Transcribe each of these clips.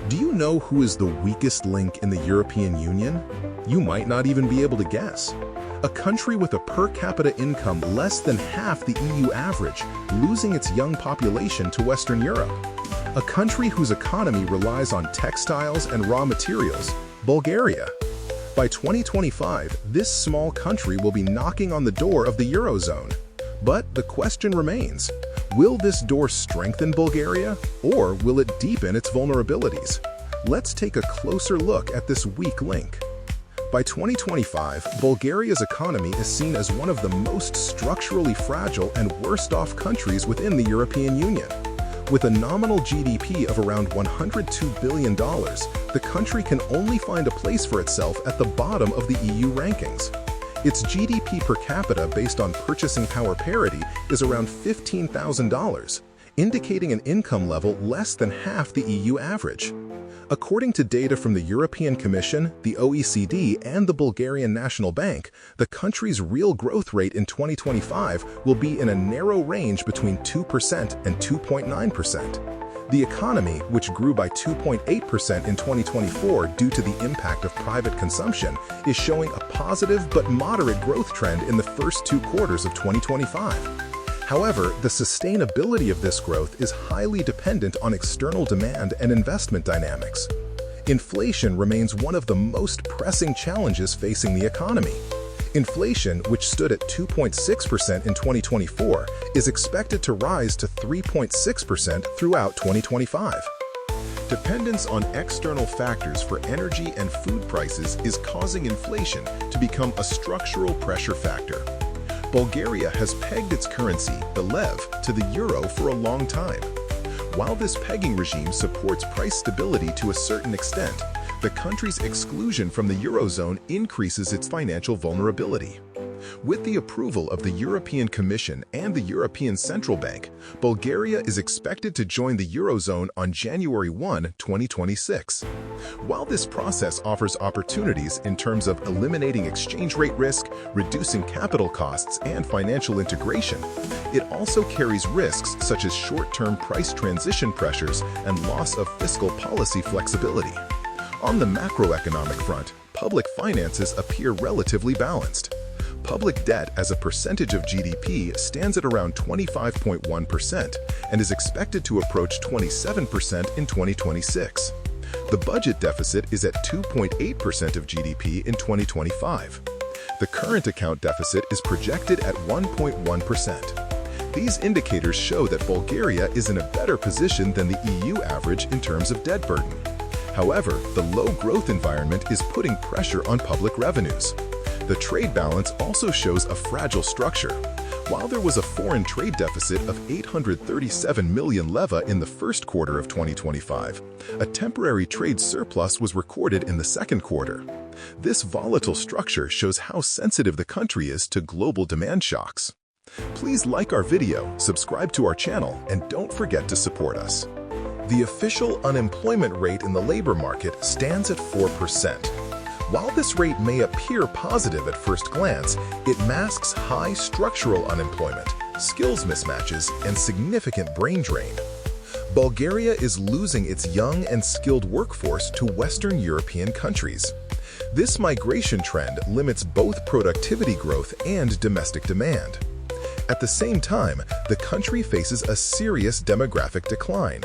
Do you know who is the weakest link in the European Union? You might not even be able to guess. A country with a per capita income less than half the EU average, losing its young population to Western Europe. A country whose economy relies on textiles and raw materials, Bulgaria. By 2025, this small country will be knocking on the door of the Eurozone. But the question remains, will this door strengthen Bulgaria, or will it deepen its vulnerabilities? Let's take a closer look at this weak link. By 2025, Bulgaria's economy is seen as one of the most structurally fragile and worst-off countries within the European Union. With a nominal GDP of around $102 billion, the country can only find a place for itself at the bottom of the EU rankings. Its GDP per capita based on purchasing power parity is around $15,000, indicating an income level less than half the EU average. According to data from the European Commission, the OECD, and the Bulgarian National Bank, the country's real growth rate in 2025 will be in a narrow range between 2% and 2.9%. The economy, which grew by 2.8% in 2024 due to the impact of private consumption, is showing a positive but moderate growth trend in the first 2 quarters of 2025. However, the sustainability of this growth is highly dependent on external demand and investment dynamics. Inflation remains one of the most pressing challenges facing the economy. Inflation, which stood at 2.6% in 2024, is expected to rise to 3.6% throughout 2025. Dependence on external factors for energy and food prices is causing inflation to become a structural pressure factor. Bulgaria has pegged its currency, the lev, to the euro for a long time. While this pegging regime supports price stability to a certain extent, the country's exclusion from the Eurozone increases its financial vulnerability. With the approval of the European Commission and the European Central Bank, Bulgaria is expected to join the Eurozone on January 1, 2026. While this process offers opportunities in terms of eliminating exchange rate risk, reducing capital costs, and financial integration, it also carries risks such as short-term price transition pressures and loss of fiscal policy flexibility. On the macroeconomic front, public finances appear relatively balanced. Public debt as a percentage of GDP stands at around 25.1% and is expected to approach 27% in 2026. The budget deficit is at 2.8% of GDP in 2025. The current account deficit is projected at 1.1%. These indicators show that Bulgaria is in a better position than the EU average in terms of debt burden. However, the low growth environment is putting pressure on public revenues. The trade balance also shows a fragile structure. While there was a foreign trade deficit of 837 million leva in the first quarter of 2025, a temporary trade surplus was recorded in the second quarter. This volatile structure shows how sensitive the country is to global demand shocks. Please like our video, subscribe to our channel, and don't forget to support us. The official unemployment rate in the labor market stands at 4%. While this rate may appear positive at first glance, it masks high structural unemployment, skills mismatches, and significant brain drain. Bulgaria is losing its young and skilled workforce to Western European countries. This migration trend limits both productivity growth and domestic demand. At the same time, the country faces a serious demographic decline.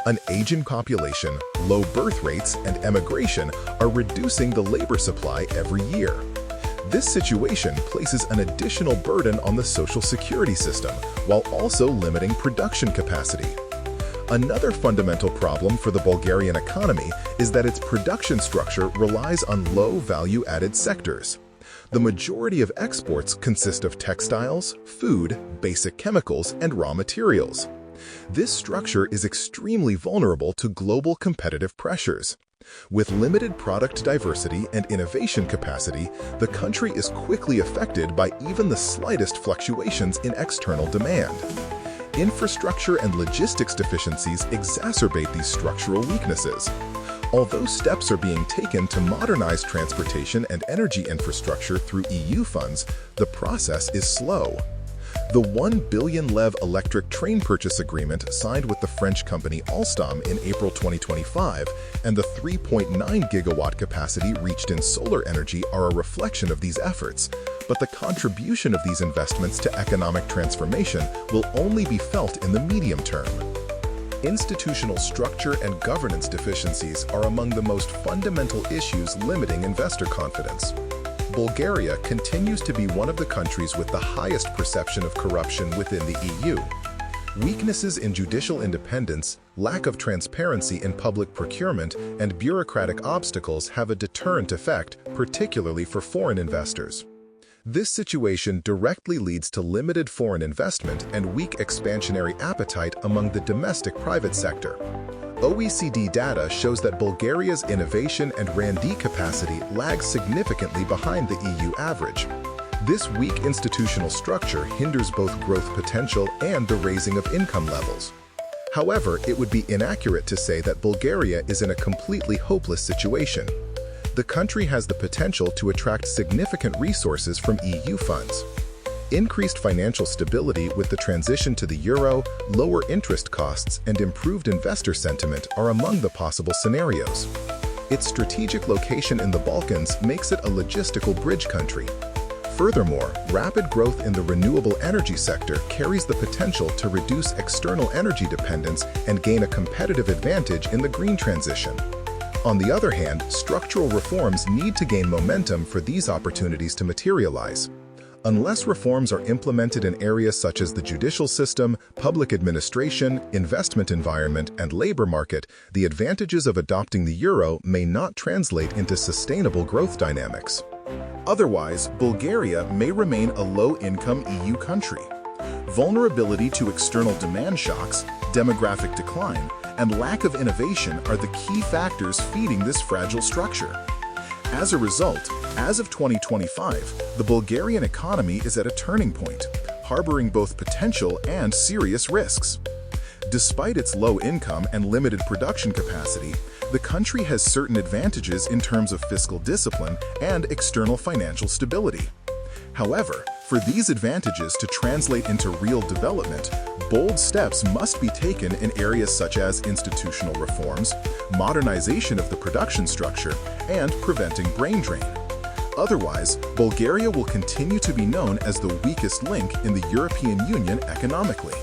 An aging population, low birth rates, and emigration are reducing the labor supply every year. This situation places an additional burden on the social security system, while also limiting production capacity. Another fundamental problem for the Bulgarian economy is that its production structure relies on low value-added sectors. The majority of exports consist of textiles, food, basic chemicals, and raw materials. This structure is extremely vulnerable to global competitive pressures. With limited product diversity and innovation capacity, the country is quickly affected by even the slightest fluctuations in external demand. Infrastructure and logistics deficiencies exacerbate these structural weaknesses. Although steps are being taken to modernize transportation and energy infrastructure through EU funds, the process is slow. The 1 billion lev electric train purchase agreement signed with the French company Alstom in April 2025 and the 3.9 gigawatt capacity reached in solar energy are a reflection of these efforts, but the contribution of these investments to economic transformation will only be felt in the medium term. Institutional structure and governance deficiencies are among the most fundamental issues limiting investor confidence. Bulgaria continues to be one of the countries with the highest perception of corruption within the EU. Weaknesses in judicial independence, lack of transparency in public procurement, and bureaucratic obstacles have a deterrent effect, particularly for foreign investors. This situation directly leads to limited foreign investment and weak expansionary appetite among the domestic private sector. OECD data shows that Bulgaria's innovation and R&D capacity lags significantly behind the EU average. This weak institutional structure hinders both growth potential and the raising of income levels. However, it would be inaccurate to say that Bulgaria is in a completely hopeless situation. The country has the potential to attract significant resources from EU funds. Increased financial stability with the transition to the euro, lower interest costs, and improved investor sentiment are among the possible scenarios. Its strategic location in the Balkans makes it a logistical bridge country. Furthermore, rapid growth in the renewable energy sector carries the potential to reduce external energy dependence and gain a competitive advantage in the green transition. On the other hand, structural reforms need to gain momentum for these opportunities to materialize. Unless reforms are implemented in areas such as the judicial system, public administration, investment environment, and labor market, the advantages of adopting the euro may not translate into sustainable growth dynamics. Otherwise, Bulgaria may remain a low-income EU country. Vulnerability to external demand shocks, demographic decline, and lack of innovation are the key factors feeding this fragile structure. As a result, as of 2025, the Bulgarian economy is at a turning point, harboring both potential and serious risks. Despite its low income and limited production capacity, the country has certain advantages in terms of fiscal discipline and external financial stability. However, for these advantages to translate into real development, bold steps must be taken in areas such as institutional reforms, modernization of the production structure, and preventing brain drain. Otherwise, Bulgaria will continue to be known as the weakest link in the European Union economically.